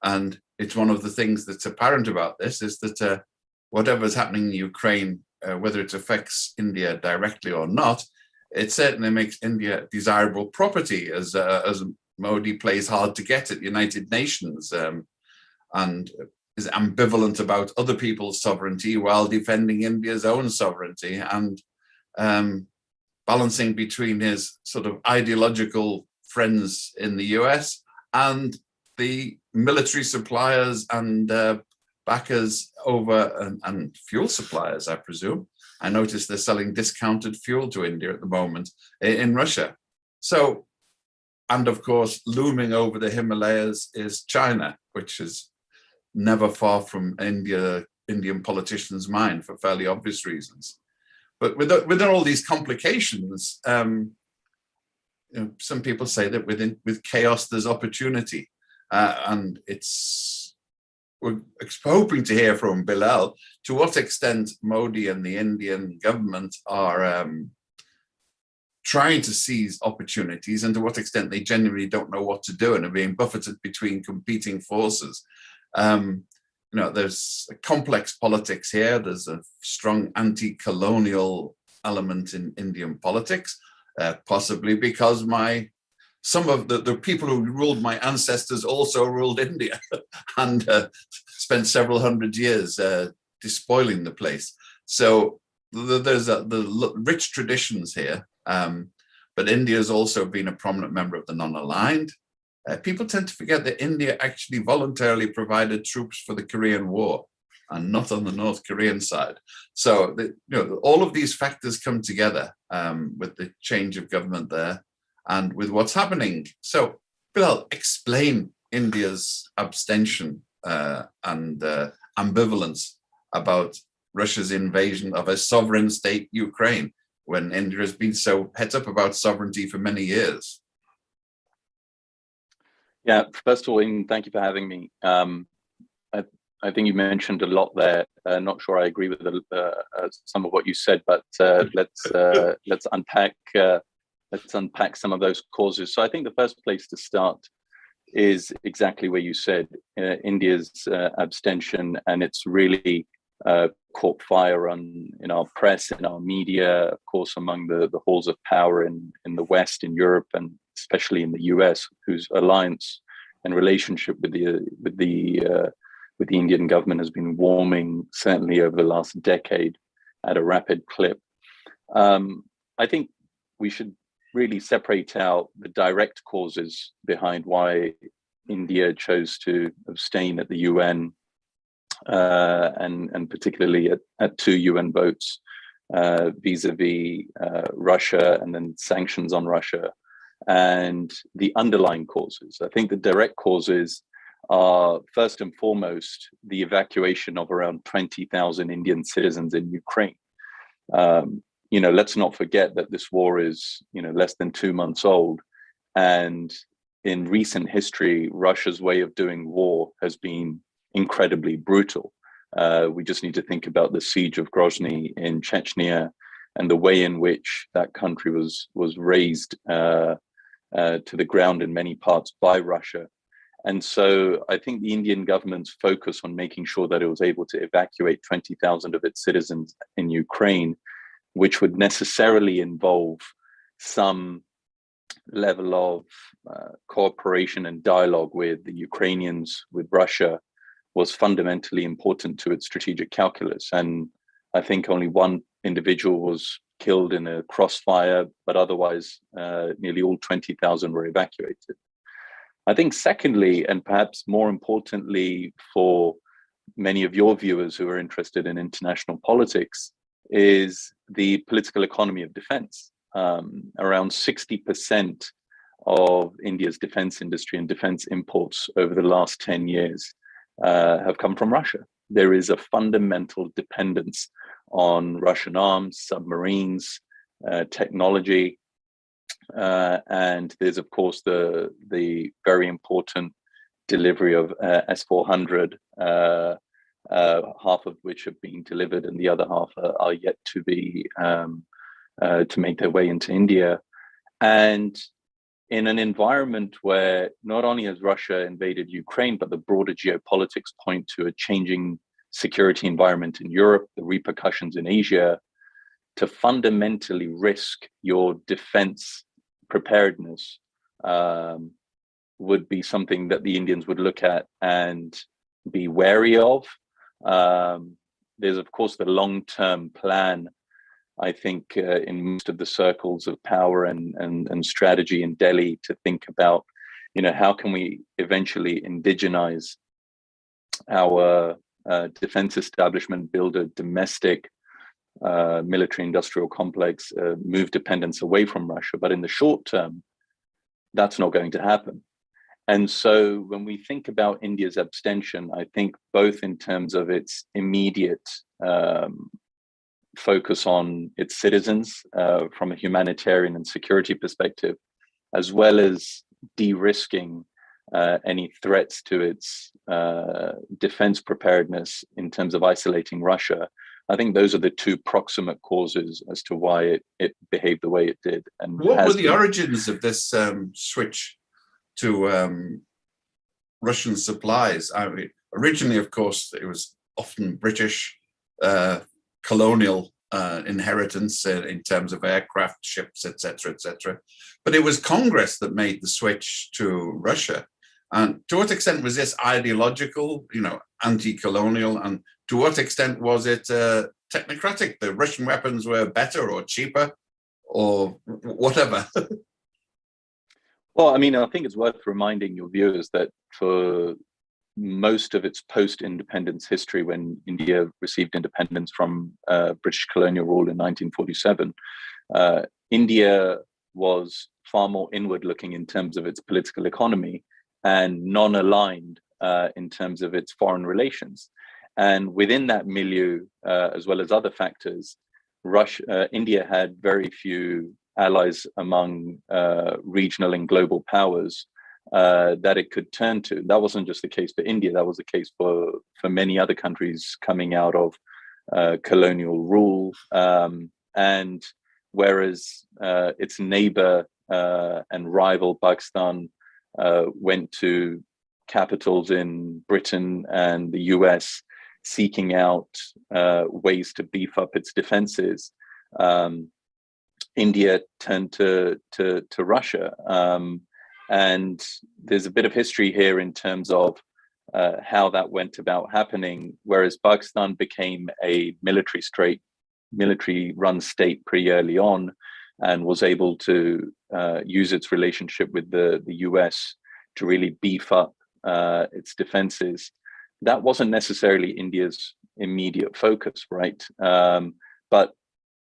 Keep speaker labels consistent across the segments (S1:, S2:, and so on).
S1: And it's one of the things that's apparent about this is that whatever's happening in Ukraine, whether it affects India directly or not, it certainly makes India desirable property as Modi plays hard to get at the United Nations, and is ambivalent about other people's sovereignty while defending India's own sovereignty, and balancing between his sort of ideological friends in the US and the military suppliers and backers over, and fuel suppliers, I presume. I noticed they're selling discounted fuel to India at the moment in Russia. So, and of course, looming over the Himalayas is China, which is never far from Indian politicians' mind for fairly obvious reasons. But within all these complications, some people say that with chaos there's opportunity, and we're hoping to hear from Bilal to what extent Modi and the Indian government are trying to seize opportunities, and to what extent they genuinely don't know what to do and are being buffeted between competing forces. There's a complex politics here. There's a strong anti-colonial element in Indian politics, possibly because some of the people who ruled my ancestors also ruled India and spent several hundred years despoiling the place. So there's the rich traditions here, but India has also been a prominent member of the non-aligned. People tend to forget that India actually voluntarily provided troops for the Korean War and not on the North Korean side. So all of these factors come together with the change of government there and with what's happening. So Bilal, explain India's abstention and ambivalence about Russia's invasion of a sovereign state, Ukraine, when India has been so het up about sovereignty for many years.
S2: Yeah, first of all, Ian, thank you for having me. I think you mentioned a lot there. Not sure I agree with some of what you said, but let's unpack some of those causes. So I think the first place to start is exactly where you said, India's abstention, and it's really caught fire in our press, in our media, of course, among the halls of power in the West, in Europe, and especially in the US, whose alliance and relationship with the Indian government has been warming, certainly over the last decade, at a rapid clip. I think we should really separate out the direct causes behind why India chose to abstain at the UN, and particularly at 2 UN votes vis-a-vis Russia, and then sanctions on Russia, and the underlying causes. I think the direct causes are, first and foremost, the evacuation of around 20,000 Indian citizens in Ukraine. Let's not forget that this war is, less than 2 months old. And in recent history, Russia's way of doing war has been incredibly brutal. We just need to think about the siege of Grozny in Chechnya and the way in which that country was razed to the ground in many parts by Russia. And so I think the Indian government's focus on making sure that it was able to evacuate 20,000 of its citizens in Ukraine, which would necessarily involve some level of cooperation and dialogue with the Ukrainians, with Russia, was fundamentally important to its strategic calculus. And I think only one individual was killed in a crossfire, but otherwise nearly all 20,000 were evacuated. I think secondly, and perhaps more importantly for many of your viewers who are interested in international politics, is the political economy of defense. Around 60% of India's defense industry and defense imports over the last 10 years have come from Russia. There is a fundamental dependence on Russian arms, submarines, technology, and there's of course the very important delivery of S-400, half of which have been delivered and the other half are yet to be to make their way into India. And in an environment where not only has Russia invaded Ukraine, but the broader geopolitics point to a changing security environment in Europe, the repercussions in Asia, to fundamentally risk your defense preparedness would be something that the Indians would look at and be wary of. There's, of course, the long-term plan, I think, in most of the circles of power and strategy in Delhi, to think about, how can we eventually indigenize our defense establishment, build a domestic military industrial complex, move dependence away from Russia. But in the short term, that's not going to happen. And so when we think about India's abstention, I think both in terms of its immediate focus on its citizens from a humanitarian and security perspective, as well as de-risking any threats to its defense preparedness in terms of isolating Russia, I think those are the two proximate causes as to why it behaved the way it did. And
S1: what were the origins of this switch to Russian supplies? I mean, originally, of course, it was often British colonial inheritance in terms of aircraft, ships, etc., etc. But it was Congress that made the switch to Russia. And to what extent was this ideological, anti-colonial, and to what extent was it technocratic? The Russian weapons were better or cheaper or whatever.
S2: Well, I mean, I think it's worth reminding your viewers that for most of its post-independence history, when India received independence from British colonial rule in 1947, India was far more inward-looking in terms of its political economy and non-aligned in terms of its foreign relations. And within that milieu, as well as other factors, India had very few allies among regional and global powers that it could turn to. That wasn't just the case for India, that was the case for many other countries coming out of colonial rule. And whereas its neighbor and rival Pakistan went to capitals in Britain and the US seeking out ways to beef up its defenses, India turned to Russia. And there's a bit of history here in terms of how that went about happening. Whereas Pakistan became a military run state pretty early on, and was able to use its relationship with the US to really beef up its defenses. That wasn't necessarily India's immediate focus, right? But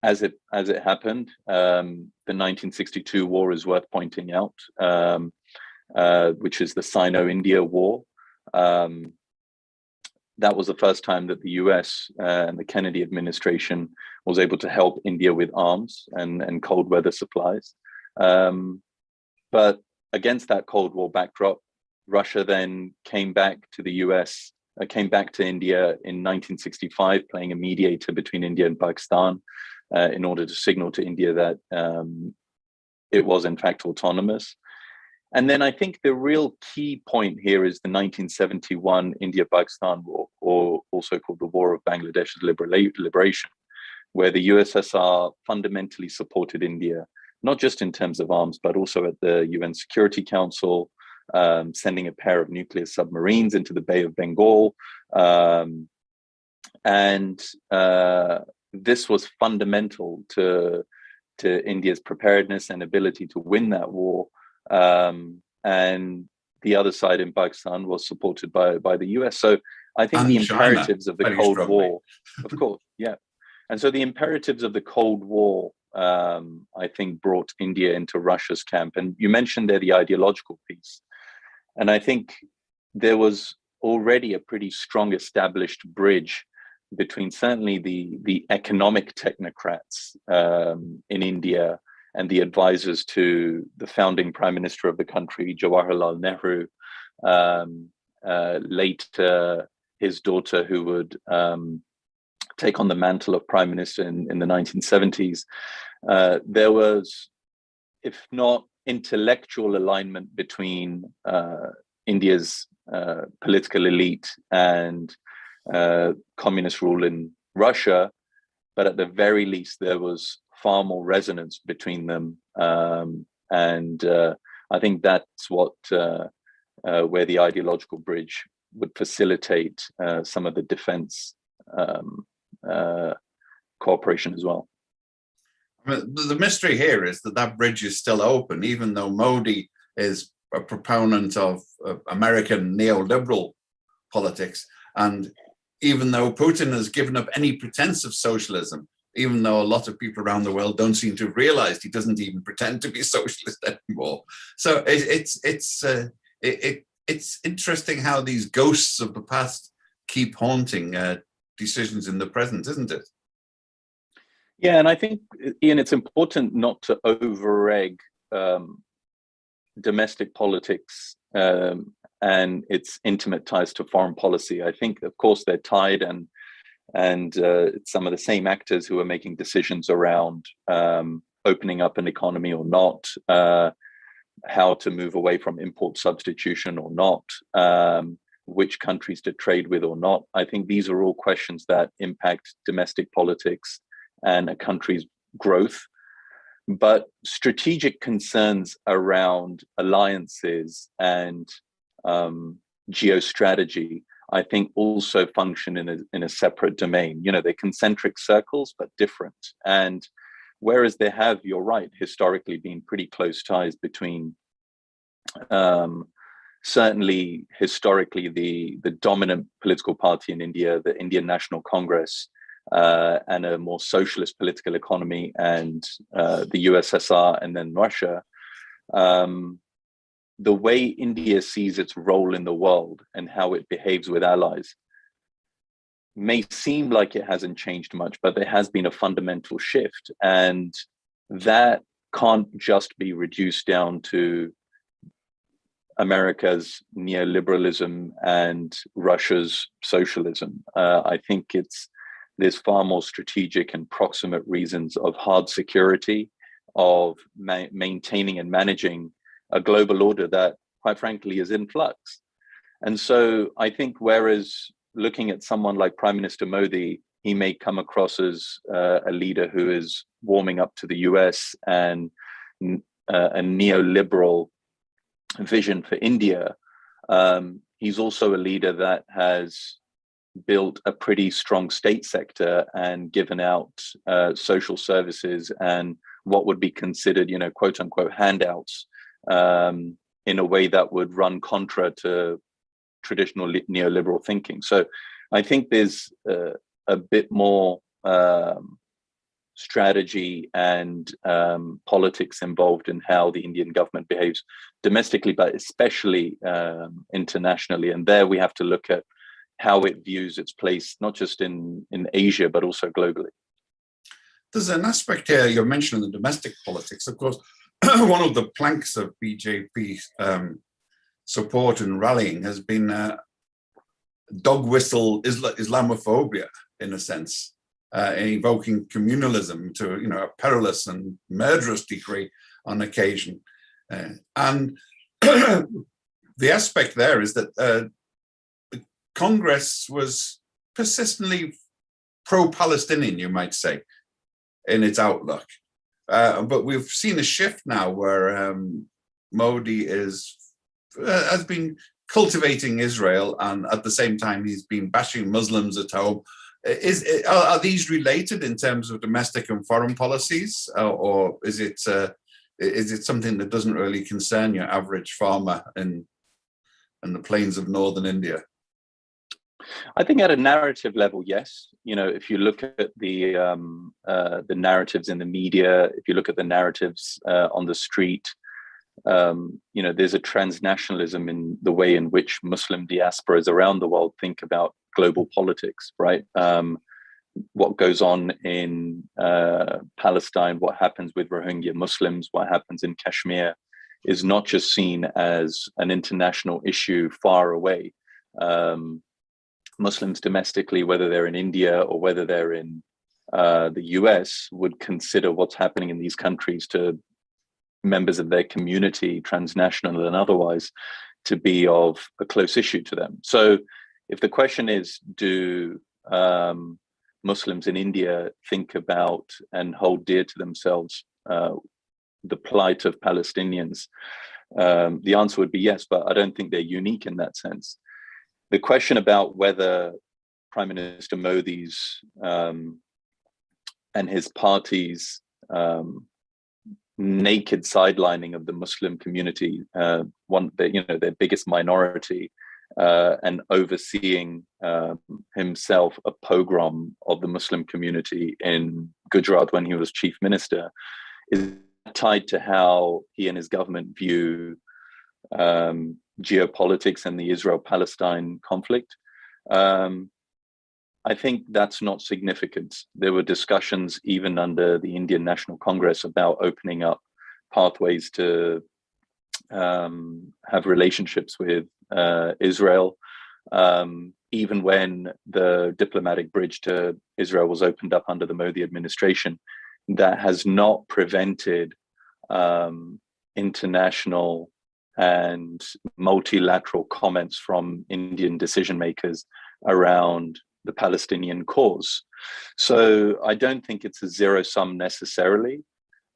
S2: as it happened, the 1962 war is worth pointing out, which is the Sino-India War. That was the first time that the US and the Kennedy administration was able to help India with arms and cold weather supplies. But against that Cold War backdrop, Russia then came back to the US, came back to India in 1965, playing a mediator between India and Pakistan in order to signal to India that it was in fact autonomous. And then I think the real key point here is the 1971 India-Pakistan War, or also called the War of Bangladesh's Liberation, where the USSR fundamentally supported India, not just in terms of arms, but also at the UN Security Council, sending a pair of nuclear submarines into the Bay of Bengal. And this was fundamental to India's preparedness and ability to win that war. And the other side in Pakistan was supported by the US. So I think the imperatives of the Cold War, of course, yeah. And so the imperatives of the Cold War, I think, brought India into Russia's camp. And you mentioned there the ideological piece. And I think there was already a pretty strong established bridge between certainly the economic technocrats in India and the advisors to the founding prime minister of the country, Jawaharlal Nehru, later his daughter, who would take on the mantle of prime minister in the 1970s. There was, if not intellectual alignment between India's political elite and communist rule in Russia, but at the very least there was far more resonance between them, and I think that's what where the ideological bridge would facilitate some of the defense cooperation as well.
S1: The mystery here is that that bridge is still open, even though Modi is a proponent of American neoliberal politics, and even though Putin has given up any pretense of socialism, even though a lot of people around the world don't seem to have realized he doesn't even pretend to be socialist anymore. So it's interesting how these ghosts of the past keep haunting decisions in the present, isn't it?
S2: Yeah, and I think, Ian, it's important not to over-egg domestic politics and its intimate ties to foreign policy. I think, of course, they're tied, and it's some of the same actors who are making decisions around opening up an economy or not, how to move away from import substitution or not, which countries to trade with or not. I think these are all questions that impact domestic politics and a country's growth. But strategic concerns around alliances and geostrategy, I think, also function in a separate domain. You know, they're concentric circles, but different. And whereas there have, you're right, historically been pretty close ties between, certainly historically, the dominant political party in India, the Indian National Congress, and a more socialist political economy, and the USSR and then Russia, the way India sees its role in the world and how it behaves with allies may seem like it hasn't changed much, but there has been a fundamental shift. And that can't just be reduced down to America's neoliberalism and Russia's socialism. I think there's far more strategic and proximate reasons of hard security, of maintaining and managing a global order that, quite frankly, is in flux. And so I think, whereas looking at someone like Prime Minister Modi, he may come across as a leader who is warming up to the US and a neoliberal vision for India, he's also a leader that has built a pretty strong state sector and given out social services and what would be considered, you know, quote unquote handouts, in a way that would run contra to traditional neoliberal thinking. So I think there's a bit more strategy and politics involved in how the Indian government behaves domestically, but especially internationally. And there we have to look at how it views its place, not just in Asia, but also globally.
S1: There's an aspect here, you're mentioning the domestic politics. Of course, one of the planks of BJP support and rallying has been dog whistle Islamophobia, in a sense, invoking communalism to, you know, a perilous and murderous degree on occasion. And the aspect there is that Congress was persistently pro-Palestinian, you might say, in its outlook. But we've seen a shift now where Modi has been cultivating Israel, and at the same time he's been bashing Muslims at home. Are these related in terms of domestic and foreign policies, or is it something that doesn't really concern your average farmer in the plains of northern India?
S2: I think at a narrative level, yes. You know, if you look at the narratives in the media, if you look at the narratives on the street, you know, there's a transnationalism in the way in which Muslim diasporas around the world think about global politics, right? What goes on in Palestine, what happens with Rohingya Muslims, what happens in Kashmir is not just seen as an international issue far away. Muslims domestically, whether they're in India or whether they're in the US, would consider what's happening in these countries to members of their community, transnational and otherwise, to be of a close issue to them. So if the question is, do Muslims in India think about and hold dear to themselves the plight of Palestinians? The answer would be yes, but I don't think they're unique in that sense. The question about whether Prime Minister Modi's and his party's naked sidelining of the Muslim community, their biggest minority, and overseeing himself a pogrom of the Muslim community in Gujarat when he was chief minister, is tied to how he and his government view geopolitics and the Israel-Palestine conflict. I think that's not significant. There were discussions even under the Indian National Congress about opening up pathways to have relationships with Israel. Even when the diplomatic bridge to Israel was opened up under the Modi administration, that has not prevented international and multilateral comments from Indian decision makers around the Palestinian cause. So I don't think it's a zero sum necessarily,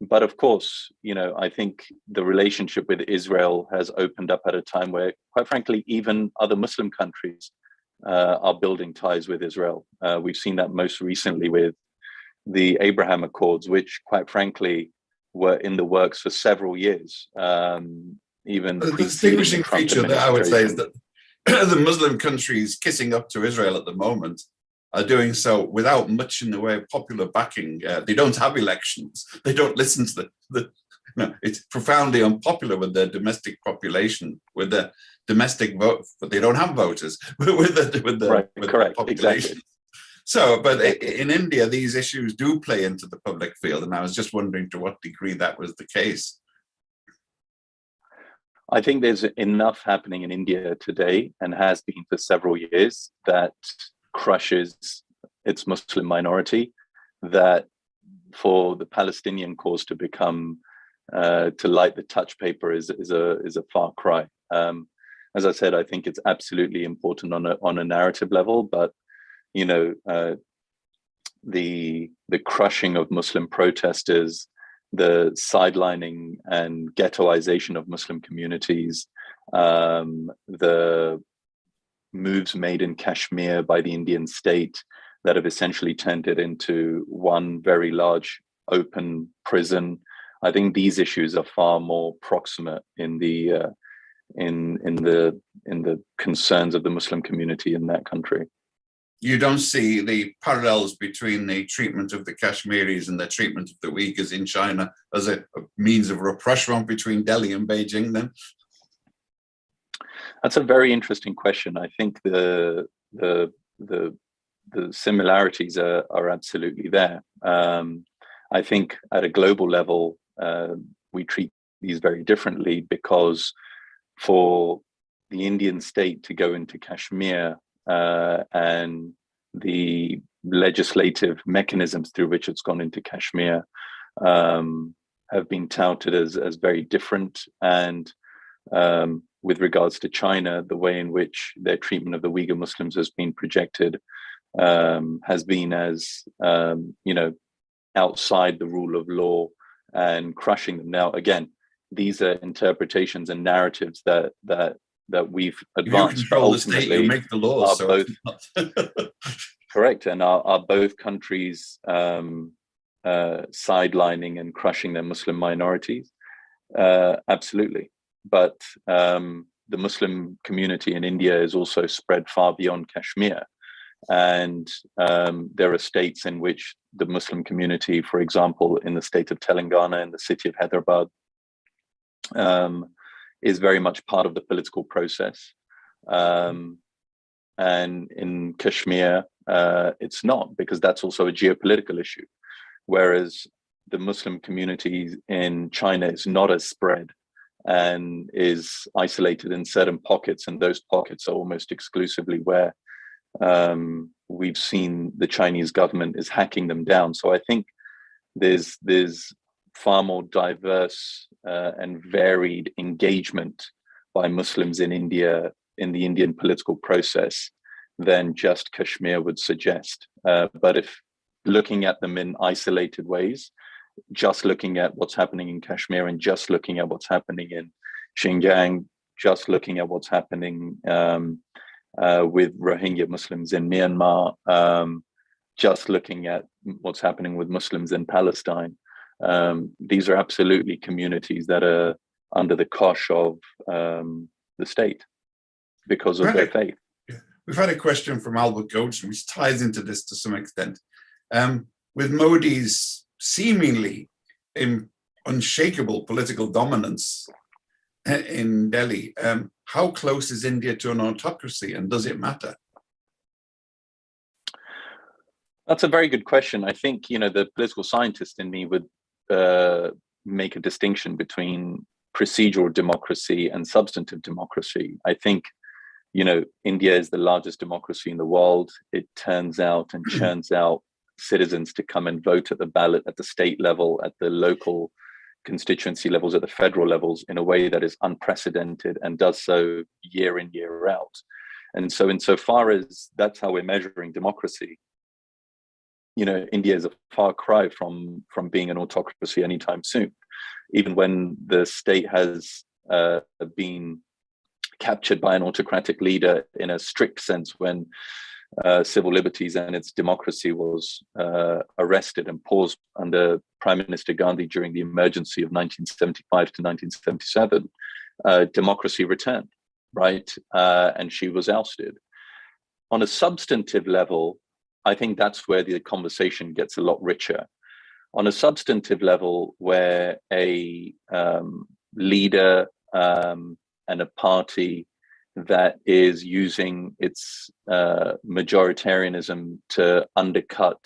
S2: but of course, I think the relationship with Israel has opened up at a time where, quite frankly, even other Muslim countries are building ties with Israel. We've seen that most recently with the Abraham Accords, which, quite frankly, were in the works for several years. Even
S1: the distinguishing feature that I would say is that the Muslim countries kissing up to Israel at the moment are doing so without much in the way of popular backing. They don't have elections. They don't listen to it's profoundly unpopular with their domestic population, with the domestic vote, but they don't have voters with the population.
S2: Exactly.
S1: So, but in India, these issues do play into the public field, and I was just wondering to what degree that was the case.
S2: I think there's enough happening in India today, and has been for several years, that crushes its Muslim minority, that for the Palestinian cause to become, to light the touch paper is a far cry. As I said, I think it's absolutely important on a narrative level, but the crushing of Muslim protesters, the sidelining and ghettoization of Muslim communities, the moves made in Kashmir by the Indian state that have essentially turned it into one very large open prison. I think these issues are far more proximate in the concerns of the Muslim community in that country.
S1: You don't see the parallels between the treatment of the Kashmiris and the treatment of the Uyghurs in China as a means of rapprochement between Delhi and Beijing then?
S2: That's a very interesting question. I think the similarities are absolutely there. I think at a global level, we treat these very differently, because for the Indian state to go into Kashmir, and the legislative mechanisms through which it's gone into Kashmir have been touted as very different. And with regards to China, the way in which their treatment of the Uyghur Muslims has been projected has been as, outside the rule of law and crushing them. Now, again, these are interpretations and narratives that we've advanced.
S1: You control the state, you make the laws. So
S2: both correct, and are both countries sidelining and crushing their Muslim minorities? Absolutely. But the Muslim community in India is also spread far beyond Kashmir. And there are states in which the Muslim community, for example, in the state of Telangana, in the city of Hyderabad, is very much part of the political process. And in Kashmir, it's not, because that's also a geopolitical issue. Whereas the Muslim community in China is not as spread and is isolated in certain pockets, and those pockets are almost exclusively where we've seen the Chinese government is hacking them down. So I think there's far more diverse and varied engagement by Muslims in India, in the Indian political process, than just Kashmir would suggest. But if looking at them in isolated ways, just looking at what's happening in Kashmir and just looking at what's happening in Xinjiang, just looking at what's happening with Rohingya Muslims in Myanmar, just looking at what's happening with Muslims in Palestine, these are absolutely communities that are under the cosh of the state because of their faith.
S1: We've had a question from Albert Goldstein, which ties into this to some extent. With Modi's seemingly unshakable political dominance in Delhi, how close is India to an autocracy, and does it matter?
S2: That's a very good question. I think, the political scientist in me would make a distinction between procedural democracy and substantive democracy. I think, India is the largest democracy in the world. It turns out and churns out citizens to come and vote at the ballot at the state level, at the local constituency levels, at the federal levels, in a way that is unprecedented and does so year in, year out. And so insofar as that's how we're measuring democracy, India is a far cry from being an autocracy anytime soon. Even when the state has been captured by an autocratic leader in a strict sense, when civil liberties and its democracy was arrested and paused under Prime Minister Gandhi during the emergency of 1975 to 1977, democracy returned, right? And she was ousted. On a substantive level, I think that's where the conversation gets a lot richer. On a substantive level, where a leader and a party that is using its majoritarianism to undercut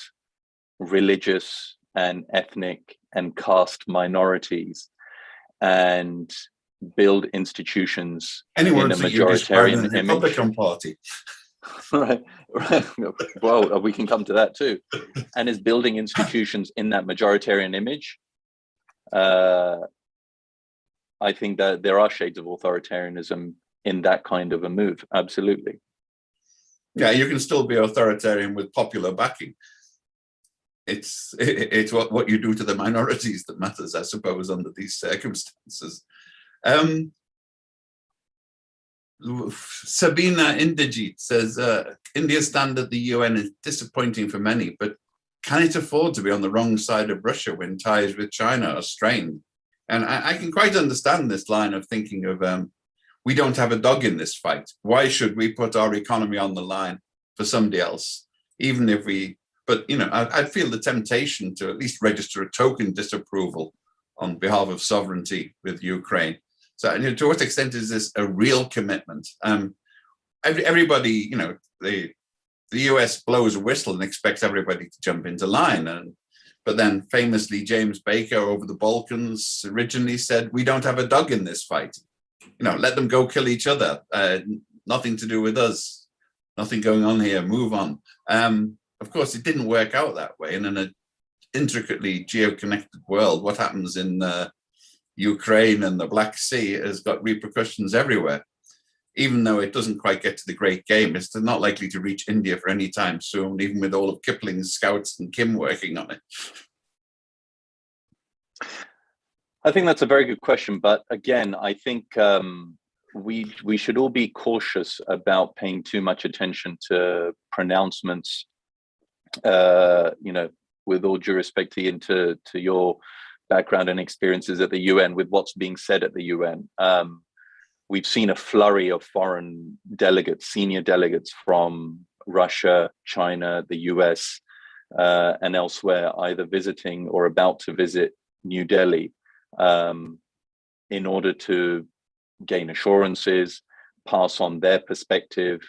S2: religious and ethnic and caste minorities and build institutions in a majoritarian image.
S1: Republican Party.
S2: Right. Well, we can come to that too. And is building institutions in that majoritarian image. I think that there are shades of authoritarianism in that kind of a move. Absolutely.
S1: Yeah, you can still be authoritarian with popular backing. It's what you do to the minorities that matters, I suppose, under these circumstances. Sabina Inderjeet says, India's stand at the UN is disappointing for many, but can it afford to be on the wrong side of Russia when ties with China are strained? And I can quite understand this line of thinking of, we don't have a dog in this fight. Why should we put our economy on the line for somebody else? Even if but I'd feel the temptation to at least register a token disapproval on behalf of sovereignty with Ukraine. So to what extent is this a real commitment? Everybody, the US blows a whistle and expects everybody to jump into line. But then famously, James Baker over the Balkans originally said, we don't have a dog in this fight. Let them go kill each other. Nothing to do with us. Nothing going on here. Move on. Of course, it didn't work out that way. And in an intricately geo-connected world, what happens in Ukraine and the Black Sea has got repercussions everywhere. Even though it doesn't quite get to the great game, it's not likely to reach India for any time soon, even with all of Kipling's scouts and Kim working on it.
S2: I think that's a very good question. But again, I think we should all be cautious about paying too much attention to pronouncements, with all due respect to your background and experiences at the UN, with what's being said at the UN. We've seen a flurry of foreign delegates, senior delegates from Russia, China, the US, and elsewhere, either visiting or about to visit New Delhi in order to gain assurances, pass on their perspective,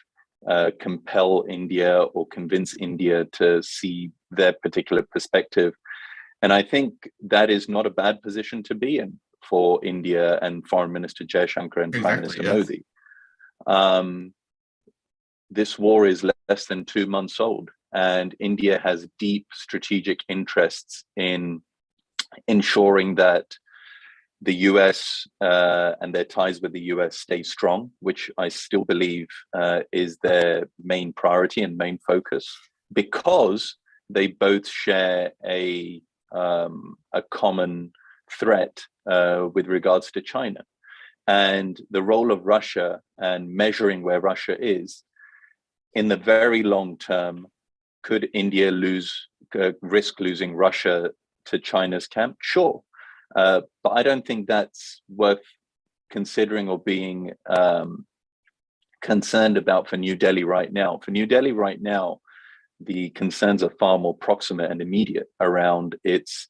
S2: compel India or convince India to see their particular perspective. And I think that is not a bad position to be in for India and Foreign Minister Jaishankar and Prime Minister Modi. This war is less than 2 months old, and India has deep strategic interests in ensuring that the US and their ties with the US stay strong, which I still believe is their main priority and main focus, because they both share a common threat with regards to China. And the role of Russia and measuring where Russia is in the very long term, could India risk losing Russia to China's camp? Sure. But I don't think that's worth considering or being concerned about for New Delhi right now. For New Delhi right now, the concerns are far more proximate and immediate around its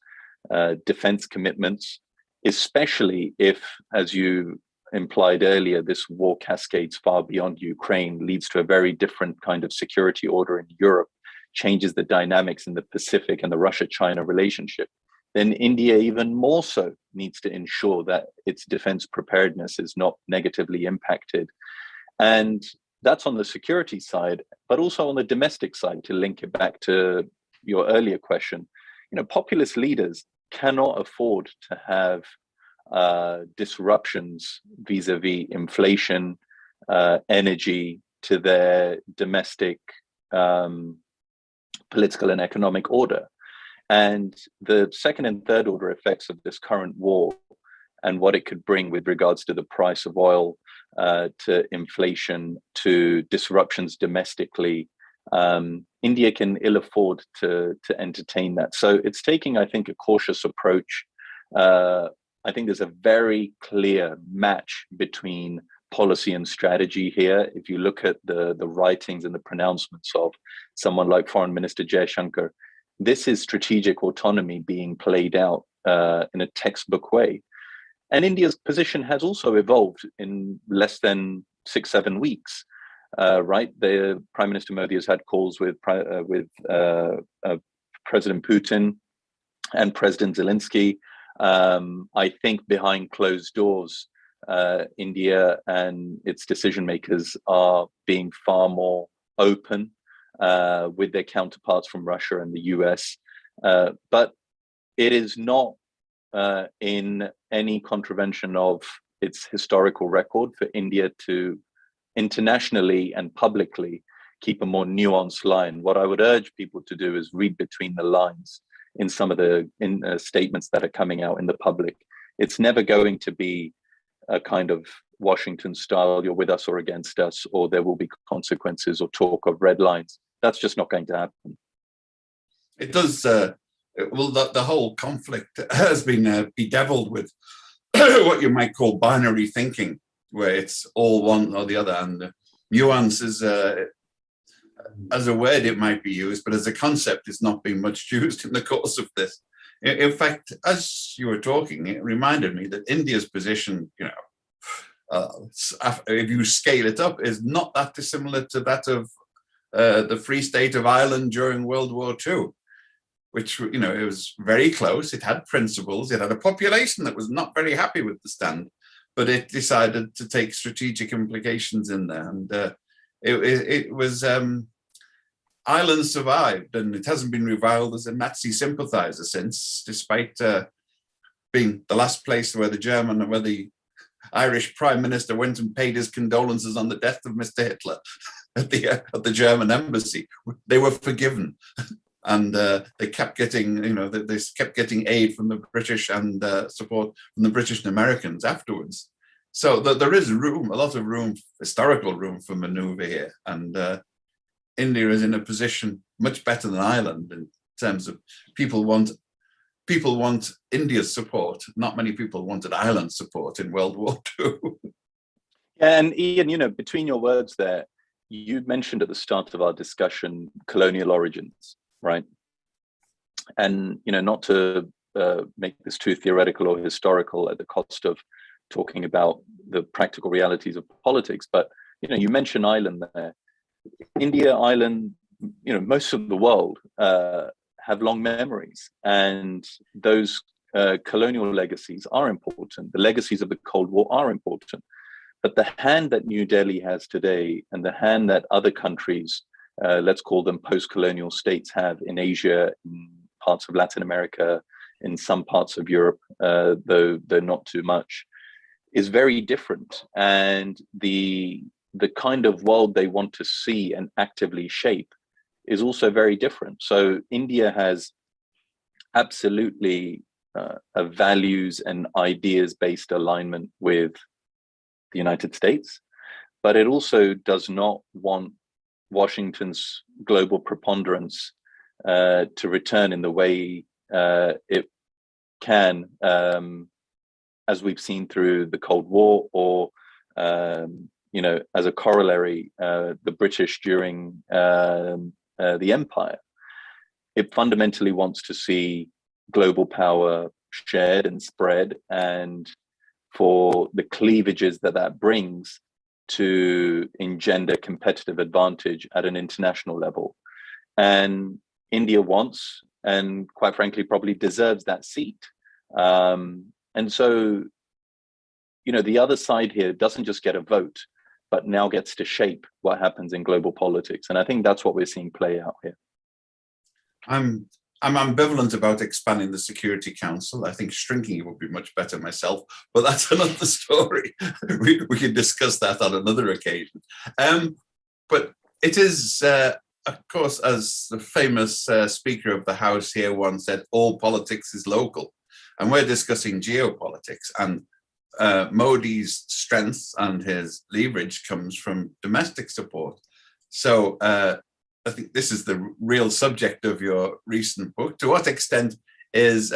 S2: defense commitments, especially if, as you implied earlier, this war cascades far beyond Ukraine, leads to a very different kind of security order in Europe, changes the dynamics in the Pacific and the Russia-China relationship. Then India even more so needs to ensure that its defense preparedness is not negatively impacted. And that's on the security side, but also on the domestic side, to link it back to your earlier question. Populist leaders cannot afford to have disruptions vis-a-vis inflation, energy, to their domestic political and economic order. And the second and third order effects of this current war and what it could bring with regards to the price of oil, to inflation, to disruptions domestically, India can ill afford to entertain that. So it's taking, I think, a cautious approach. I think there's a very clear match between policy and strategy here. If you look at the writings and the pronouncements of someone like Foreign Minister Jaishankar, this is strategic autonomy being played out in a textbook way. And India's position has also evolved in less than 6-7 weeks, right? The Prime Minister Modi has had calls with President Putin and President Zelensky. I think behind closed doors, India and its decision makers are being far more open with their counterparts from Russia and the US. But it is not in any contravention of its historical record for India to internationally and publicly keep a more nuanced line. What I would urge people to do is read between the lines in some of the statements that are coming out in the public. It's never going to be a kind of Washington style, you're with us or against us, or there will be consequences or talk of red lines. That's just not going to happen.
S1: It does. Well, the whole conflict has been bedeviled with what you might call binary thinking, where it's all one or the other, and nuance is, as a word it might be used, but as a concept it's not been much used in the course of this. In fact, as you were talking, it reminded me that India's position, if you scale it up, is not that dissimilar to that of the Free State of Ireland during World War II, which, it was very close. It had principles. It had a population that was not very happy with the stand, but it decided to take strategic implications in there. And it was, Ireland survived, and it hasn't been reviled as a Nazi sympathizer since, despite being the last place where the Irish Prime Minister went and paid his condolences on the death of Mr. Hitler at the German embassy. They were forgiven. And they kept getting, they kept getting aid from the British and support from the British and Americans afterwards. So there is room, a lot of room, historical room for maneuver here. And India is in a position much better than Ireland in terms of people want India's support. Not many people wanted Ireland's support in World War II.
S2: Yeah, and Ian, between your words there, you mentioned at the start of our discussion colonial origins. Right. And, not to make this too theoretical or historical at the cost of talking about the practical realities of politics, but, you mentioned Ireland there. India, Ireland, most of the world have long memories, and those colonial legacies are important. The legacies of the Cold War are important. But the hand that New Delhi has today and the hand that other countries, let's call them post-colonial states, have in Asia, in parts of Latin America, in some parts of Europe, though not too much, is very different. And the kind of world they want to see and actively shape is also very different. So India has absolutely a values and ideas-based alignment with the United States, but it also does not want Washington's global preponderance to return in the way it can, as we've seen through the Cold War, or as a corollary, the British during the Empire. It fundamentally wants to see global power shared and spread, and for the cleavages that brings to engender competitive advantage at an international level. And India wants, and quite frankly, probably deserves that seat. And so, the other side here doesn't just get a vote, but now gets to shape what happens in global politics. And I think that's what we're seeing play out here.
S1: I'm ambivalent about expanding the Security Council. I think shrinking it would be much better myself, but that's another story. We can discuss that on another occasion. But it is, of course, as the famous Speaker of the House here once said, all politics is local. And we're discussing geopolitics, and Modi's strength and his leverage comes from domestic support. So I think this is the real subject of your recent book. To what extent has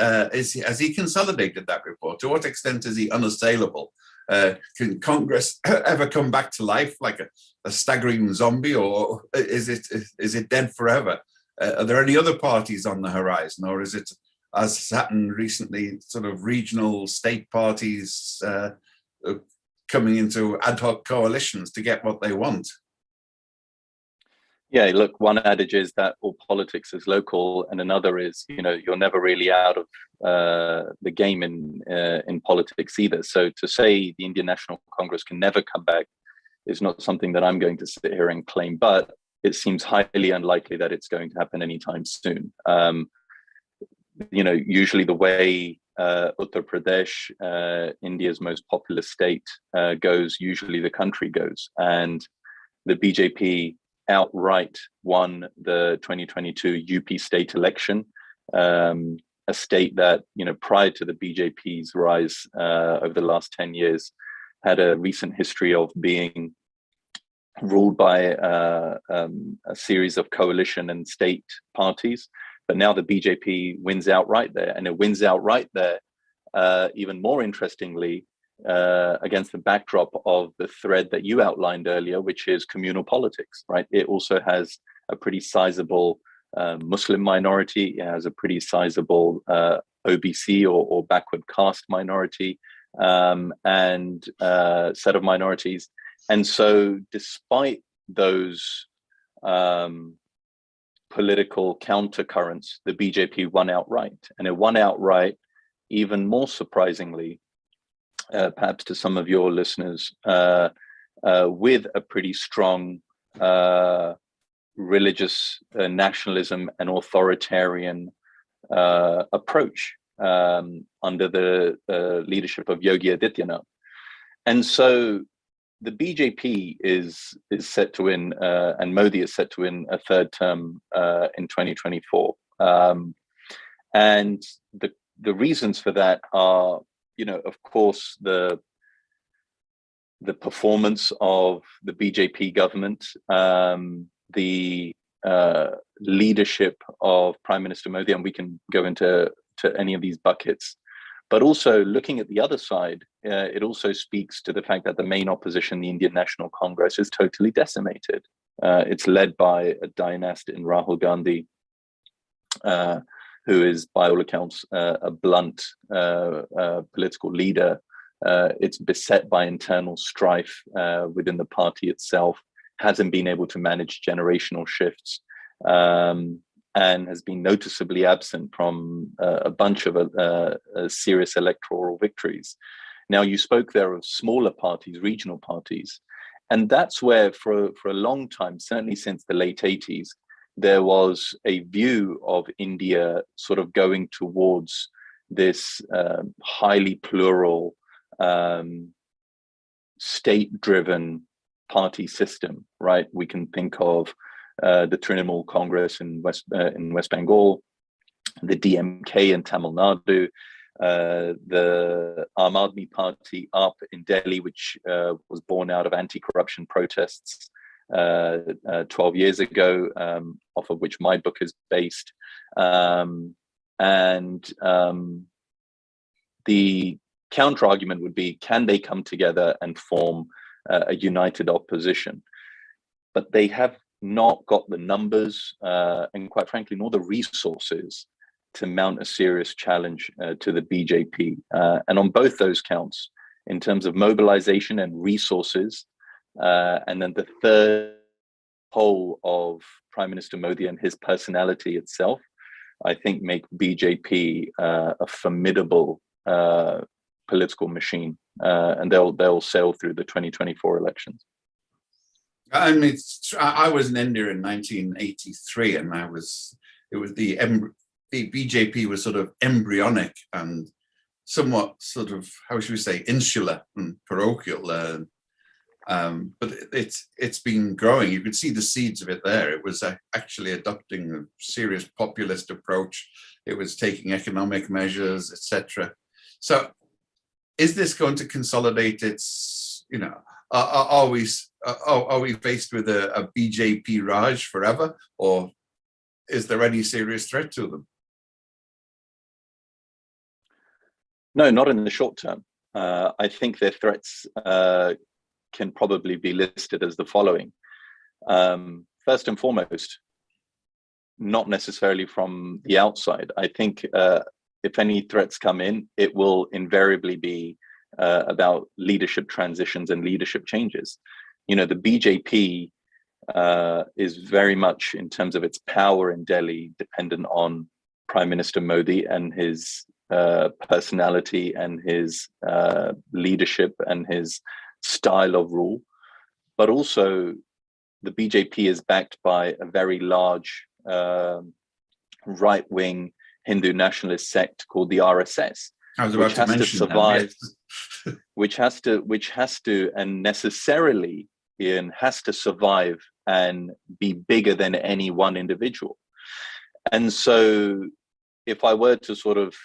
S1: he consolidated that report? To what extent is he unassailable? Can Congress ever come back to life like a staggering zombie, or is it dead forever? Are there any other parties on the horizon, or is it, as happened recently, sort of regional state parties coming into ad hoc coalitions to get what they want?
S2: Yeah, look, one adage is that all politics is local, and another is, you're never really out of the game in politics either. So to say the Indian National Congress can never come back is not something that I'm going to sit here and claim, but it seems highly unlikely that it's going to happen anytime soon. Usually the way Uttar Pradesh, India's most populous state, goes, usually the country goes. And the BJP outright won the 2022 UP state election, a state that, prior to the BJP's rise over the last 10 years, had a recent history of being ruled by a series of coalition and state parties. But now the BJP wins outright there, and it wins outright there, even more interestingly, against the backdrop of the thread that you outlined earlier, which is communal politics, right? It also has a pretty sizable Muslim minority. It has a pretty sizable OBC or backward caste minority and set of minorities. And so despite those political countercurrents, the BJP won outright. And it won outright, even more surprisingly, perhaps to some of your listeners, with a pretty strong religious nationalism and authoritarian approach under the leadership of Yogi Adityanath. And so the BJP is set to win, and Modi is set to win a third term in 2024. And the reasons for that are, of course, the performance of the BJP government, the leadership of Prime Minister Modi, and we can go into any of these buckets. But also looking at the other side, it also speaks to the fact that the main opposition, the Indian National Congress, is totally decimated. It's led by a dynast in Rahul Gandhi, who is, by all accounts, a blunt political leader. It's beset by internal strife within the party itself, hasn't been able to manage generational shifts, and has been noticeably absent from a bunch of serious electoral victories. Now, you spoke there of smaller parties, regional parties, and that's where for a long time, certainly since the late 80s, there was a view of India sort of going towards this highly plural, state-driven party system, right? We can think of the Trinamool Congress in West Bengal, the DMK in Tamil Nadu, the Aam Aadmi Party up in Delhi, which was born out of anti-corruption protests 12 years ago, off of which my book is based. The counter argument would be, can they come together and form a united opposition? But they have not got the numbers and, quite frankly, nor the resources to mount a serious challenge to the BJP. And on both those counts, in terms of mobilization and resources, and then the third pole of Prime Minister Modi and his personality itself, I think make BJP a formidable political machine, and they'll sail through the 2024 elections.
S1: I mean, I was in India in 1983, and the BJP was sort of embryonic and somewhat sort of, how should we say, insular and parochial. But it's been growing. You could see the seeds of it there. It was actually adopting a serious populist approach. It was taking economic measures, etc. So, is this going to consolidate its? Are we faced with a BJP Raj forever, or is there any serious threat to them?
S2: No, not in the short term. I think their threats can probably be listed as the following. First and foremost, not necessarily from the outside. I think if any threats come in, it will invariably be about leadership transitions and leadership changes. The BJP is very much, in terms of its power in Delhi, dependent on Prime Minister Modi and his personality and his leadership and his style of rule. But also, the BJP is backed by a very large right-wing Hindu nationalist sect called the RSS, which has to survive, which has to and necessarily, Ian, has to survive and be bigger than any one individual. And so, if I were to sort of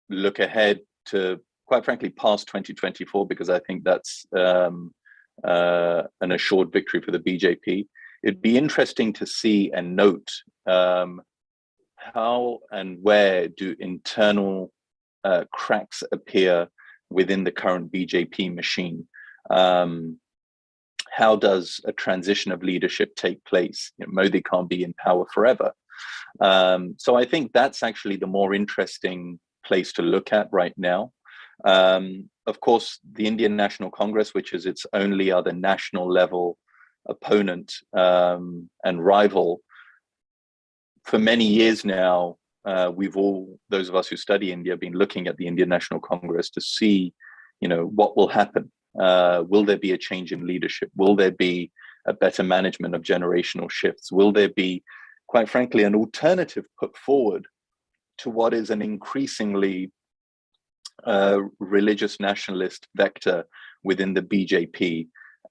S2: look ahead to, quite frankly, past 2024, because I think that's an assured victory for the BJP, it'd be interesting to see and note how and where do internal cracks appear within the current BJP machine. How does a transition of leadership take place? Modi can't be in power forever. So I think that's actually the more interesting place to look at right now. Of course, the Indian National Congress, which is its only other national level opponent and rival, for many years now, those of us who study India, been looking at the Indian National Congress to see, what will happen. Will there be a change in leadership? Will there be a better management of generational shifts? Will there be, quite frankly, an alternative put forward to what is an increasingly religious nationalist vector within the BJP,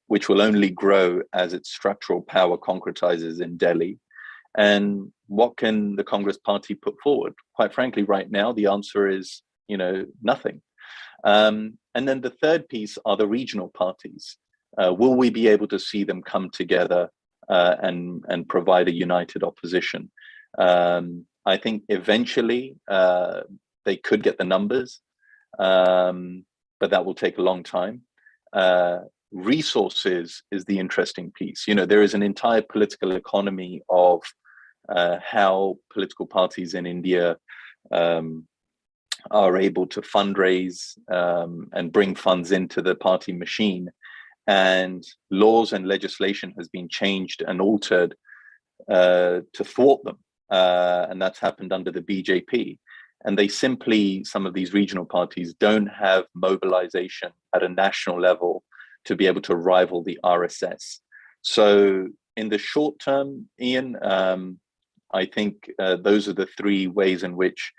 S2: which will only grow as its structural power concretizes in Delhi? And what can the Congress Party put forward? Quite frankly, right now, the answer is, nothing. And then the third piece are the regional parties. Will we be able to see them come together and provide a united opposition? I think eventually they could get the numbers, but that will take a long time. Resources is the interesting piece. There is an entire political economy of how political parties in India are able to fundraise and bring funds into the party machine. And laws and legislation has been changed and altered to thwart them. And that's happened under the BJP. And they simply, some of these regional parties, don't have mobilization at a national level to be able to rival the RSS. So in the short term, Ian, I think those are the three ways in which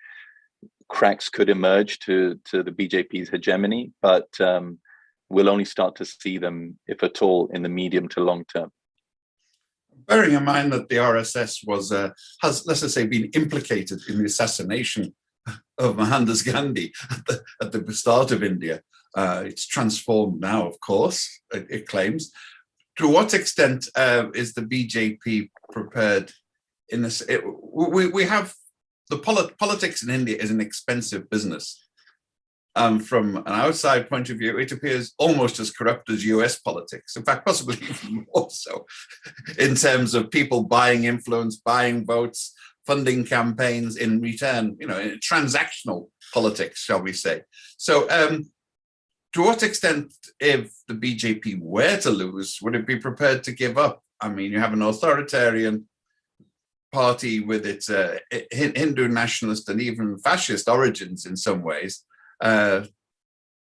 S2: cracks could emerge to the BJP's hegemony, but we'll only start to see them, if at all, in the medium to long term.
S1: Bearing in mind that the RSS has, let's just say, been implicated in the assassination of Mohandas Gandhi at the start of India. It's transformed now, of course, it claims. To what extent is the BJP prepared in this? We have the politics in India is an expensive business. From an outside point of view, it appears almost as corrupt as US politics. In fact, possibly even more so, in terms of people buying influence, buying votes, funding campaigns in return, in transactional politics, shall we say. So to what extent, if the BJP were to lose, would it be prepared to give up? I mean, you have an authoritarian party with its Hindu nationalist and even fascist origins in some ways,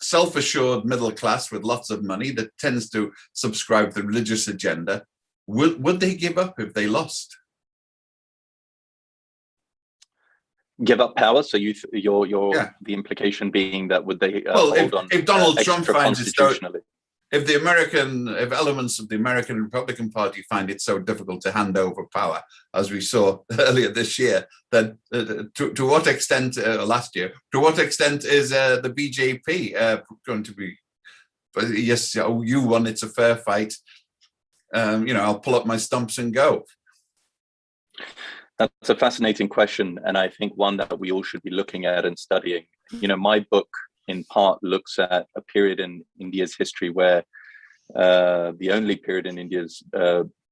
S1: self-assured middle class with lots of money that tends to subscribe to the religious agenda. Would they give up if they lost?
S2: Give up power? So the implication being that would they hold on?
S1: If Donald Trump finds it so, if elements of the American Republican Party find it so difficult to hand over power, as we saw earlier this year, then to what extent, last year, to what extent is the BJP going to be? Yes, you won. It's a fair fight. I'll pull up my stumps and go.
S2: That's a fascinating question, and I think one that we all should be looking at and studying. My book, in part, looks at a period in India's history where the only period in India's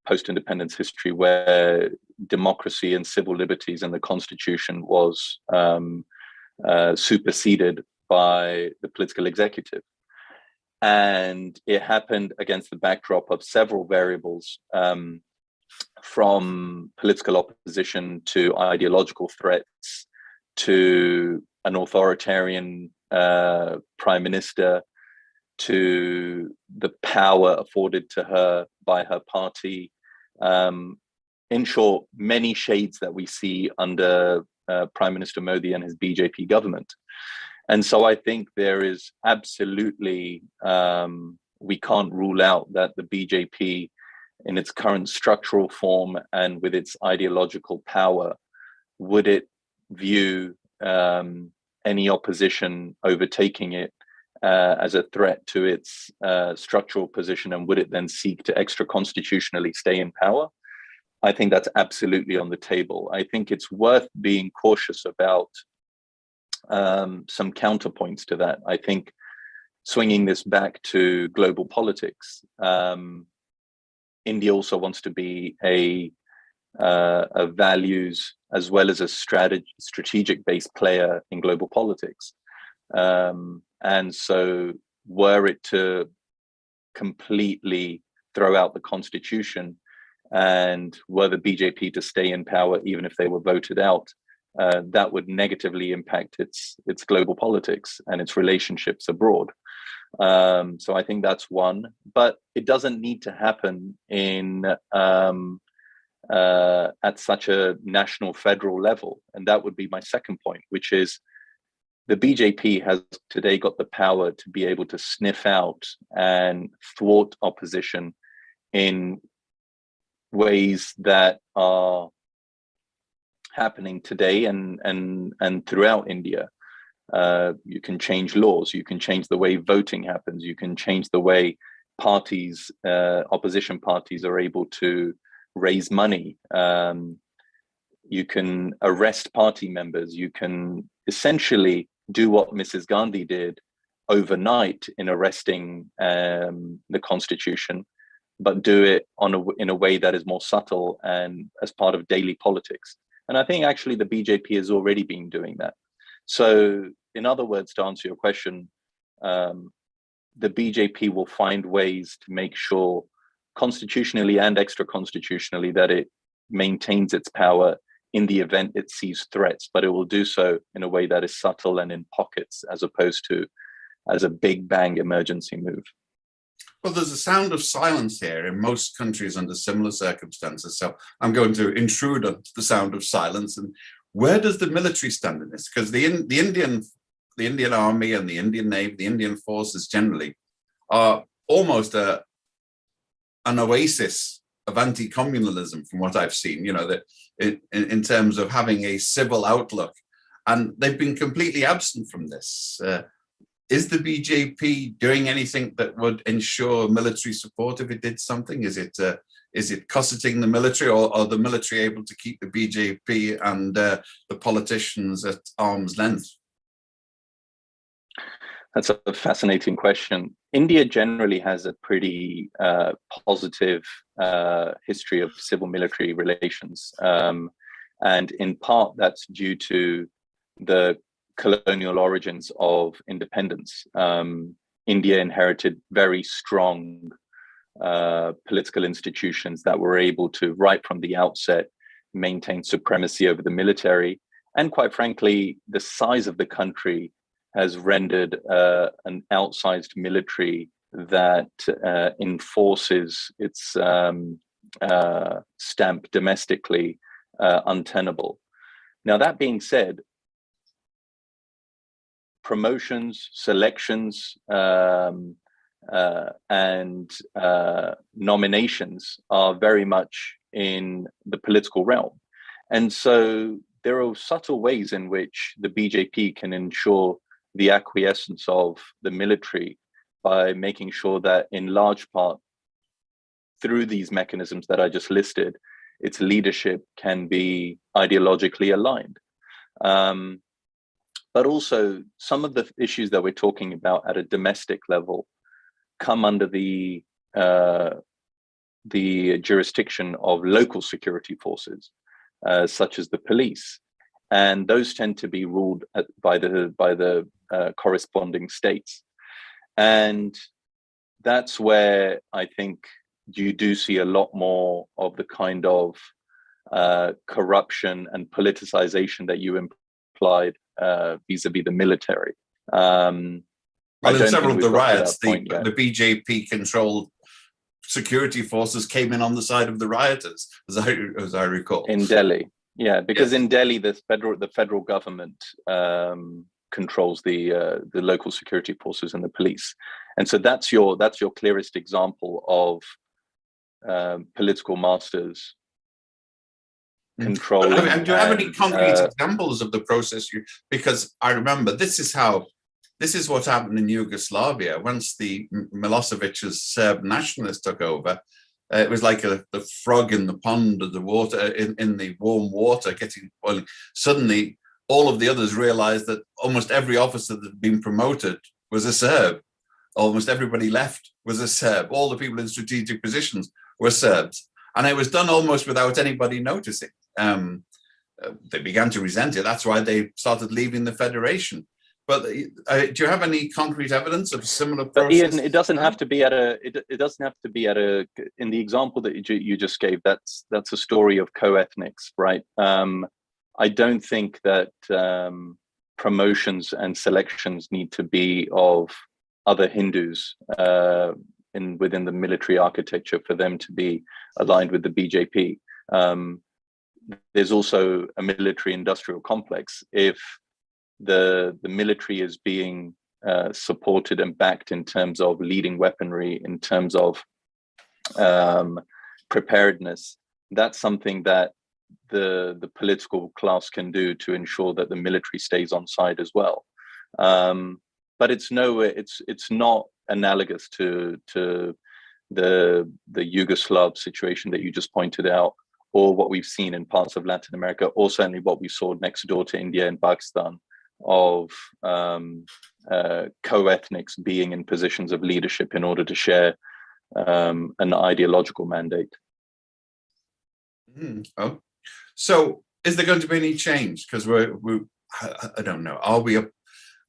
S2: post-independence history where democracy and civil liberties and the constitution was superseded by the political executive. And it happened against the backdrop of several variables, from political opposition to ideological threats to an authoritarian prime minister, to the power afforded to her by her party. In short, many shades that we see under Prime Minister Modi and his BJP government. And so I think there is absolutely, we can't rule out that the BJP in its current structural form and with its ideological power, would it view any opposition overtaking it as a threat to its structural position, and would it then seek to extra-constitutionally stay in power? I think that's absolutely on the table. I think it's worth being cautious about some counterpoints to that. I think swinging this back to global politics, India also wants to be a values as well as a strategic-based player in global politics. And so were it to completely throw out the constitution and were the BJP to stay in power, even if they were voted out, that would negatively impact its global politics and its relationships abroad. So I think that's one, but it doesn't need to happen at such a national federal level. And that would be my second point, which is the BJP has today got the power to be able to sniff out and thwart opposition in ways that are happening today and throughout India. You can change laws, you can change the way voting happens, you can change the way parties, opposition parties are able to raise money. You can arrest party members, you can essentially do what Mrs. Gandhi did overnight in arresting the constitution, but do it in a way that is more subtle and as part of daily politics. And I think actually the BJP has already been doing that. So in other words, to answer your question, the BJP will find ways to make sure constitutionally and extra-constitutionally that it maintains its power in the event it sees threats, but it will do so in a way that is subtle and in pockets as opposed to as a big bang emergency move.
S1: Well, there's a sound of silence here in most countries under similar circumstances. So I'm going to intrude on the sound of silence. And Where does the military stand in this? Because the Indian Army and the Indian Navy, the Indian forces generally, are almost an oasis of anti-communalism, from what I've seen. You know, that in terms of having a civil outlook, and they've been completely absent from this. Is the BJP doing anything that would ensure military support if it did something? Is it cosseting the military, or are the military able to keep the BJP and the politicians at arm's length?
S2: That's a fascinating question. India generally has a pretty positive history of civil-military relations. And in part, that's due to the colonial origins of independence. India inherited very strong political institutions that were able to, right from the outset, maintain supremacy over the military. And quite frankly, the size of the country has rendered an outsized military that enforces its stamp domestically untenable. Now, that being said, promotions, selections, and nominations are very much in the political realm. And so there are subtle ways in which the BJP can ensure the acquiescence of the military by making sure that, in large part, through these mechanisms that I just listed, its leadership can be ideologically aligned. But also, some of the issues that we're talking about at a domestic level come under the jurisdiction of local security forces, such as the police, and those tend to be ruled by the corresponding states. And that's where I think you do see a lot more of the kind of corruption and politicization that you implied vis-a-vis the military.
S1: Well, in several of the riots, the BJP-controlled security forces came in on the side of the rioters, as I recall.
S2: In Delhi, yeah, because in Delhi, the federal government controls the local security forces and the police, and so that's your clearest example of political masters controlling.
S1: Do you have any concrete examples of the process? Because I remember this is what happened in Yugoslavia once the Milosevic's Serb nationalists took over. It was like the frog in the pond of the water, in the warm water getting boiling. Suddenly, all of the others realized that almost every officer that had been promoted was a Serb. Almost everybody left was a Serb. All the people in strategic positions were Serbs. And it was done almost without anybody noticing. They began to resent it. That's why they started leaving the federation. But do you have any concrete evidence of similar process?
S2: But Ian, it doesn't have to be in the example that you just gave. That's a story of co-ethnics, right? I don't think that promotions and selections need to be of other Hindus within the military architecture for them to be aligned with the BJP. There's also a military-industrial complex. If the military is being supported and backed in terms of leading weaponry, in terms of preparedness, that's something that the political class can do to ensure that the military stays on side as well. But it's not analogous to the Yugoslav situation that you just pointed out, or what we've seen in parts of Latin America, or certainly what we saw next door to India and Pakistan, of co-ethnics being in positions of leadership in order to share an ideological mandate.
S1: Oh, so is there going to be any change? Because I don't know.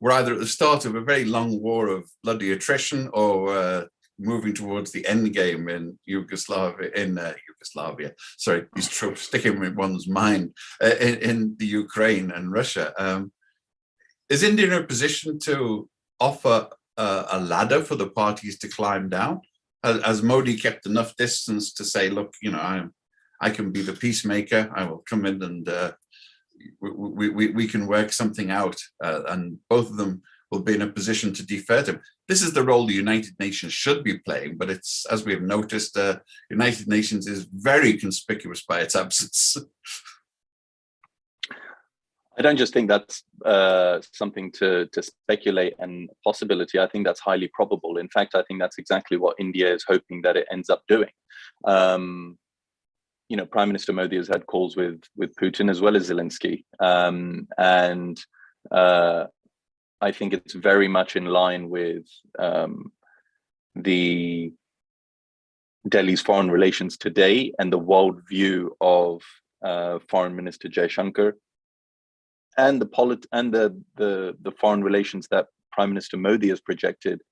S1: We're either at the start of a very long war of bloody attrition, or moving towards the end game in Yugoslavia. Sorry, these tropes sticking in one's mind, in the Ukraine and Russia. Is India in a position to offer a ladder for the parties to climb down? Has Modi kept enough distance to say, look, I can be the peacemaker. I will come in and we can work something out, and both of them will be in a position to defer to him. This is the role the United Nations should be playing, but it's, as we have noticed, United Nations is very conspicuous by its absence.
S2: I don't just think that's something to speculate and possibility. I think that's highly probable. In fact, I think that's exactly what India is hoping that it ends up doing. You know, Prime Minister Modi has had calls with Putin as well as Zelensky, and I think it's very much in line with the Delhi's foreign relations today and the world view of Foreign Minister Jaishankar, and the foreign relations that Prime Minister Modi has projected,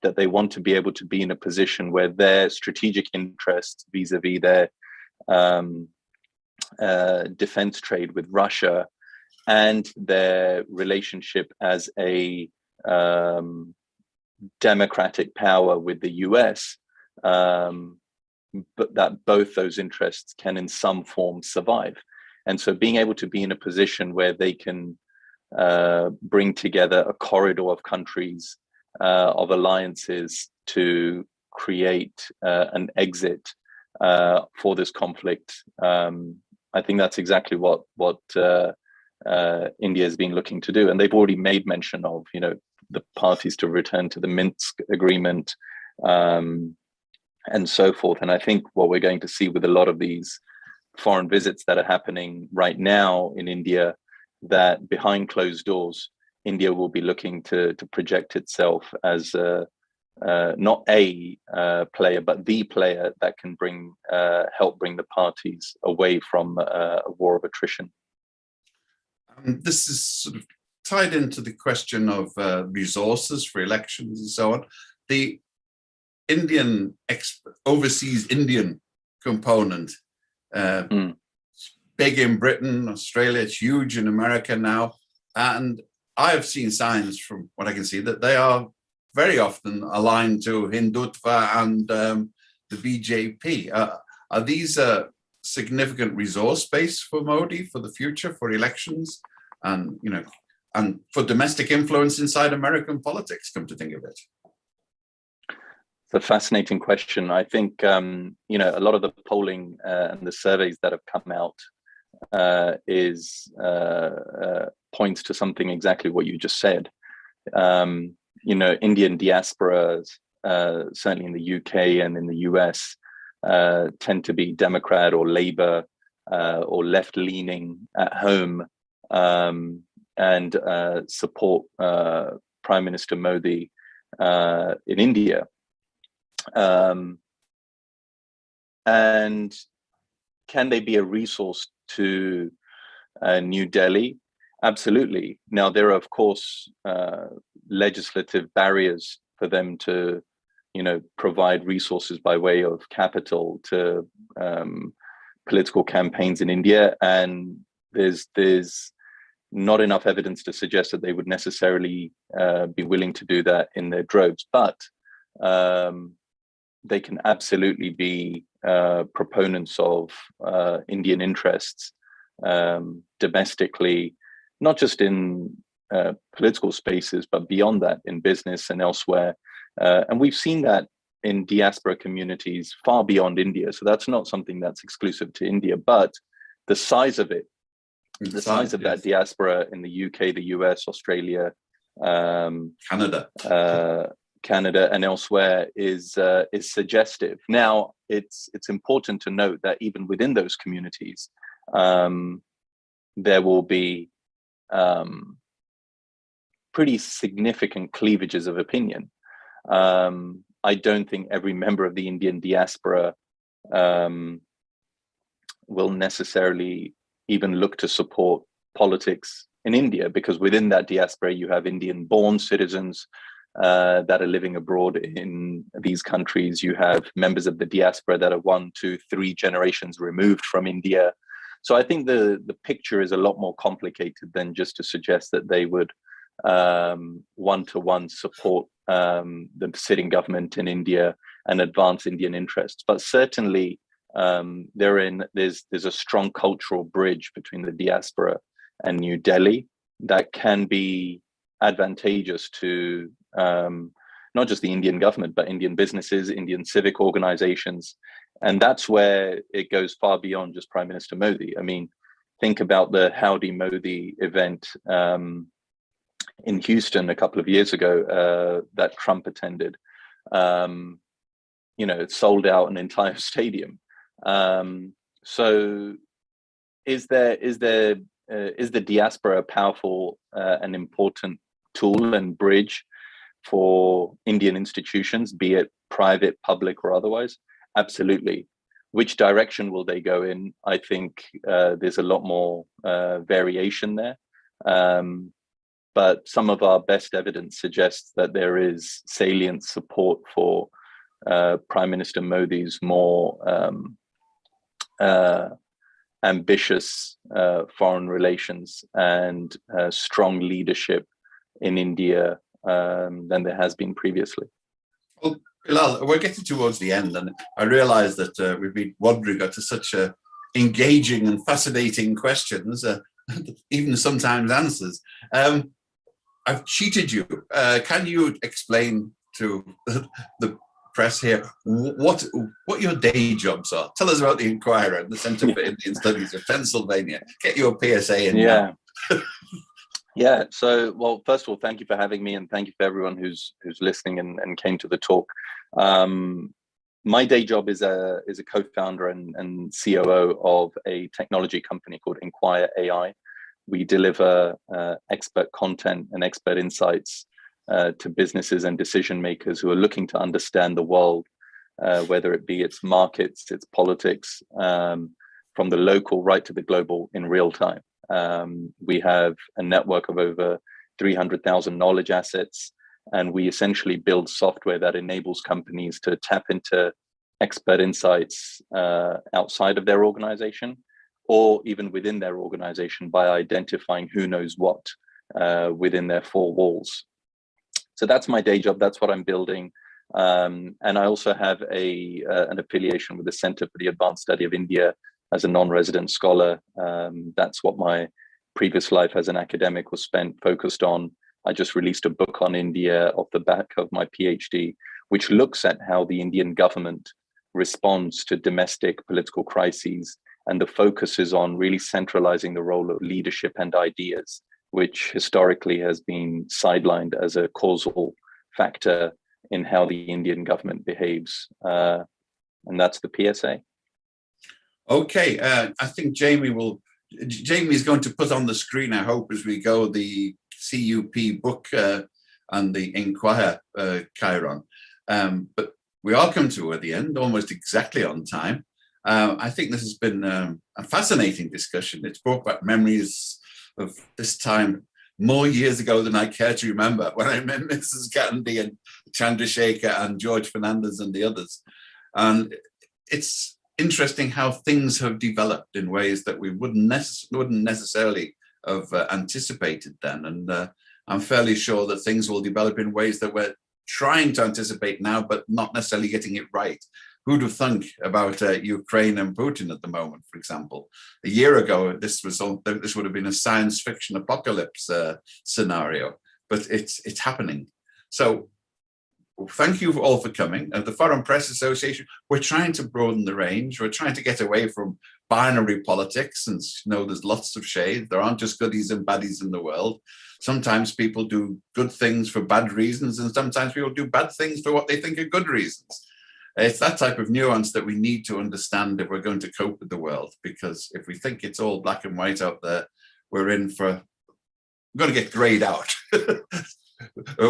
S2: that they want to be able to be in a position where their strategic interests vis-a-vis their defense trade with Russia and their relationship as a democratic power with the US, but that both those interests can in some form survive. And so being able to be in a position where they can bring together a corridor of countries, of alliances to create an exit for this conflict, I think that's exactly what India has been looking to do. And they've already made mention of, you know, the parties to return to the Minsk agreement, and so forth. And I think what we're going to see with a lot of these foreign visits that are happening right now in India, that behind closed doors, India will be looking to project itself as not a player, but the player that can help bring the parties away from a war of attrition.
S1: This is sort of tied into the question of resources for elections and so on. The overseas Indian component, big in Britain, Australia, it's huge in America now. And I have seen signs from what I can see that they are very often aligned to Hindutva and the BJP. Are these significant resource base for Modi for the future, for elections, and and for domestic influence inside American politics, come to think of it?
S2: It's a fascinating question. I think a lot of the polling and the surveys that have come out points to something exactly what you just said. Indian diasporas, certainly in the UK and in the US, tend to be Democrat or Labour or left-leaning at home, and support Prime Minister Modi in India. And can they be a resource to New Delhi? Absolutely. Now, there are, of course, legislative barriers for them to, provide resources by way of capital to political campaigns in India. And there's not enough evidence to suggest that they would necessarily be willing to do that in their droves. But they can absolutely be proponents of Indian interests domestically, not just in political spaces, but beyond that, in business and elsewhere. And we've seen that in diaspora communities far beyond India. So that's not something that's exclusive to India, but the size of it, the size of that diaspora in the UK, the US, Australia, Canada and elsewhere is suggestive. Now, it's important to note that even within those communities, there will be pretty significant cleavages of opinion. I don't think every member of the Indian diaspora will necessarily even look to support politics in India, because within that diaspora, you have Indian-born citizens that are living abroad in these countries. You have members of the diaspora that are 1, 2, 3 generations removed from India. So I think the picture is a lot more complicated than just to suggest that they would one-to-one support the sitting government in India and advance Indian interests. But certainly there's a strong cultural bridge between the diaspora and New Delhi that can be advantageous to not just the Indian government, but Indian businesses, Indian civic organizations. And that's where it goes far beyond just Prime Minister Modi. I mean, think about the Howdy Modi event in Houston a couple of years ago that Trump attended. It sold out an entire stadium. So is the diaspora a powerful and important tool and bridge for Indian institutions, be it private, public, or otherwise? Absolutely. Which direction will they go in? I think there's a lot more variation there. But some of our best evidence suggests that there is salient support for Prime Minister Modi's more ambitious foreign relations and strong leadership in India than there has been previously.
S1: Well, Bilal, we're getting towards the end, and I realize that we've been wandering to such engaging and fascinating questions, even sometimes answers. I've cheated you. Can you explain to the press here what your day jobs are? Tell us about the Inquirer and the Center for Indian Studies of Pennsylvania. Get your PSA in now.
S2: Yeah. So, well, first of all, thank you for having me, and thank you for everyone who's listening and came to the talk. My day job is a co-founder and COO of a technology company called Inquire AI. We deliver expert content and expert insights to businesses and decision makers who are looking to understand the world, whether it be its markets, its politics, from the local right to the global in real time. We have a network of over 300,000 knowledge assets, and we essentially build software that enables companies to tap into expert insights outside of their organization, or even within their organization, by identifying who knows what within their four walls. So that's my day job. That's what I'm building. And I also have an affiliation with the Center for the Advanced Study of India as a non-resident scholar. That's what my previous life as an academic was spent focused on. I just released a book on India off the back of my PhD, which looks at how the Indian government responds to domestic political crises. And the focus is on really centralizing the role of leadership and ideas, which historically has been sidelined as a causal factor in how the Indian government behaves. And that's the PSA. Okay,
S1: I think Jamie's going to put on the screen, I hope, as we go, the CUP book and the Inquire Chiron. But we are coming toward the end, almost exactly on time. I think this has been a fascinating discussion. It's brought back memories of this time more years ago than I care to remember, when I met Mrs. Gandhi and Chandrasekhar and George Fernandez and the others. And it's interesting how things have developed in ways that we wouldn't necessarily have anticipated then. And I'm fairly sure that things will develop in ways that we're trying to anticipate now, but not necessarily getting it right. Who'd have thunk about Ukraine and Putin at the moment, for example? A year ago, this would have been a science fiction apocalypse scenario, but it's happening. So thank you all for coming. The Foreign Press Association, we're trying to broaden the range. We're trying to get away from binary politics, and there's lots of shades. There aren't just goodies and baddies in the world. Sometimes people do good things for bad reasons, and sometimes people do bad things for what they think are good reasons. It's that type of nuance that we need to understand if we're going to cope with the world, because if we think it's all black and white out there, we're going to get grayed out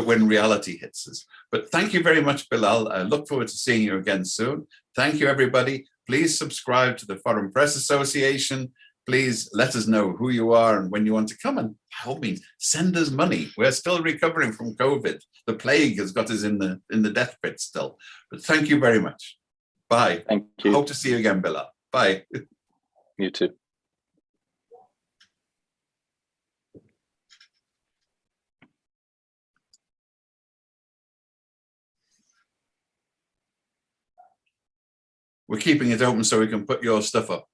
S1: when reality hits us. But thank you very much, Bilal. I look forward to seeing you again soon. Thank you, everybody. Please subscribe to the Foreign Press Association. Please let us know who you are and when you want to come, and by all means, send us money. We're still recovering from COVID. The plague has got us in the death pit still. But thank you very much. Bye.
S2: Thank you.
S1: Hope to see you again, Bilal. Bye.
S2: You too.
S1: We're keeping it open so we can put your stuff up.